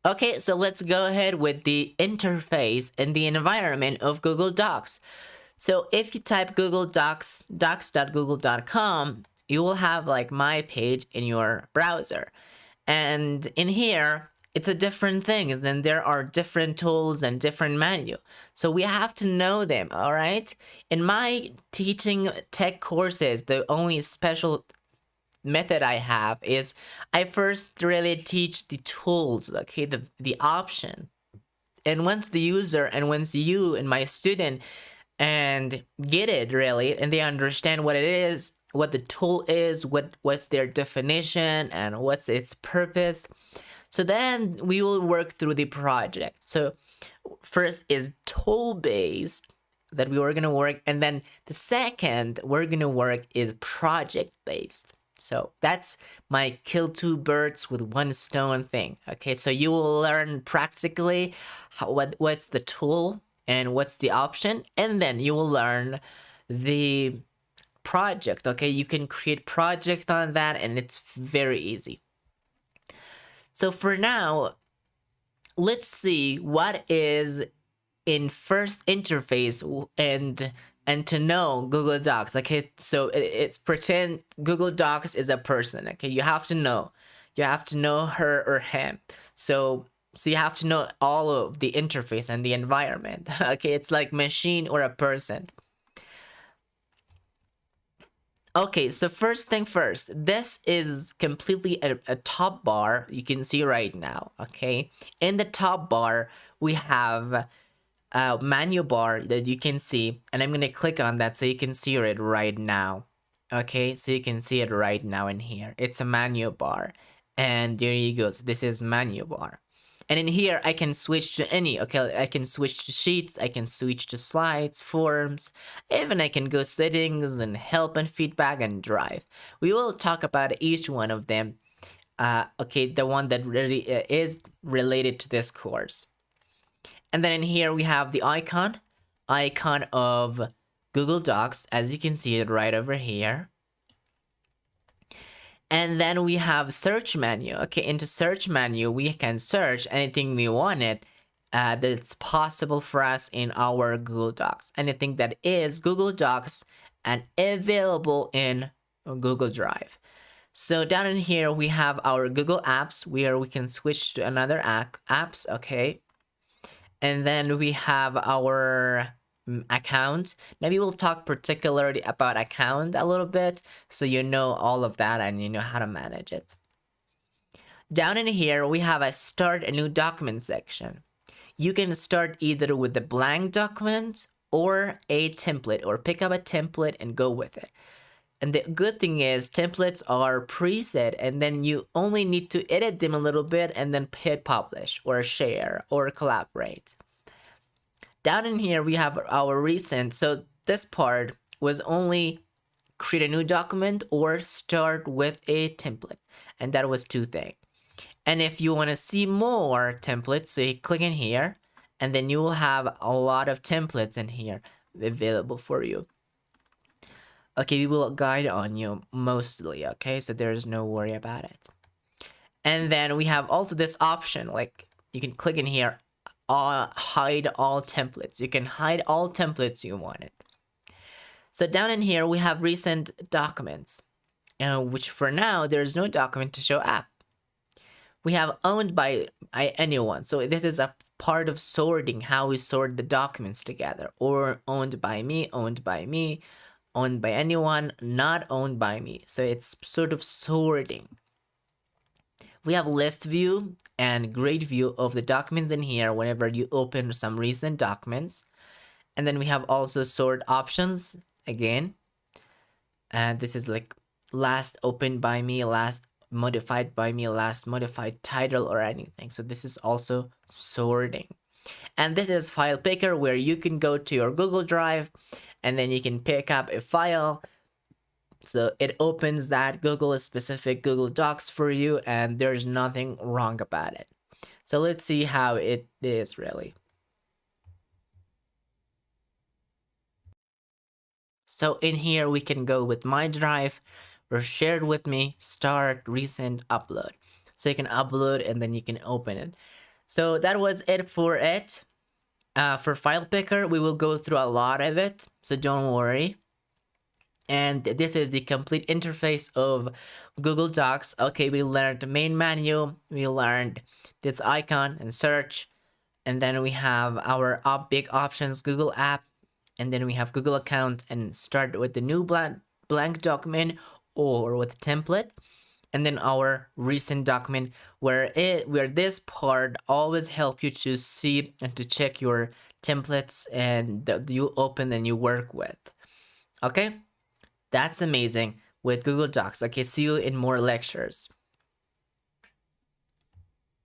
Okay, so let's go ahead with the interface and the environment of Google Docs. So if you type Google Docs, docs.google.com, you will have like my page in your browser. And in here, it's a different thing. And then there are different tools and different menu. So we have to know them, all right? In my teaching tech courses, the only special method I have is I first really teach the tools, okay, the option. And once the user and once you and my student and get it really, and they understand what it is, what the tool is, what's their definition and what's its purpose, so then we will work through the project. So first is tool based that we were going to work, and then the second we're going to work is project based. So that's my kill two birds with one stone thing. Okay, so you will learn practically what's the tool and what's the option, and then you will learn the project. Okay, you can create project on that, and it's very easy. So for now, let's see what is in first interface and to know Google Docs. Okay, so it's pretend Google Docs is a person. Okay, you have to know her or him. So you have to know all of the interface and the environment. Okay, it's like machine or a person. Okay, so first thing first, this is completely a top bar you can see right now. Okay, in the top bar we have a menu bar that you can see, and I'm gonna click on that so you can see it right now. Okay, so you can see it right now in here. It's a menu bar, and there you go. So this is menu bar. And in here, I can switch to any, okay, I can switch to sheets, I can switch to slides, forms, even I can go settings and help and feedback and drive. We will talk about each one of them, okay, the one that really is related to this course. And then in here, we have the icon of Google Docs, as you can see it right over here. And then we have search menu. Okay, into search menu, we can search anything we wanted that's possible for us in our Google Docs. Anything that is Google Docs and available in Google Drive. So down in here, we have our Google Apps where we can switch to another apps, okay? And then we have our account. Now we will talk particularly about account a little bit, so you know all of that and you know how to manage it. Down in here, we have a start a new document section. You can start either with the blank document or a template, or pick up a template and go with it. And the good thing is templates are preset, and then you only need to edit them a little bit and then hit publish or share or collaborate. Down in here, we have our recent. So this part was only create a new document or start with a template. And that was two things. And if you want to see more templates, so you click in here, and then you will have a lot of templates in here available for you. Okay, we will guide on you mostly, okay? So there's no worry about it. And then we have also this option, like you can click in here, hide all templates. You can hide all templates you wanted. So down in here, we have recent documents, which for now, there's no document to show up. We have owned by anyone. So this is a part of sorting, how we sort the documents together, or owned by me, owned by me, owned by anyone, not owned by me. So it's sort of sorting. We have list view and grade view of the documents in here whenever you open some recent documents. And then we have also sort options again. And this is like last opened by me, last modified by me, last modified title or anything. So this is also sorting. And this is file picker, where you can go to your Google Drive and then you can pick up a file. So it opens that Google specific Google Docs for you, and there's nothing wrong about it. So let's see how it is really. So in here, we can go with my drive or shared with me, start, recent, upload. So you can upload and then you can open it. So that was it for it. For file picker, we will go through a lot of it, so don't worry. And this is the complete interface of Google Docs. Okay, we learned the main menu, we learned this icon and search, and then we have our big options, Google app, and then we have Google account, and start with the new blank document or with template, and then our recent document, where this part always help you to see and to check your templates and that you open and you work with. Okay, that's amazing with Google Docs. Okay, see you in more lectures.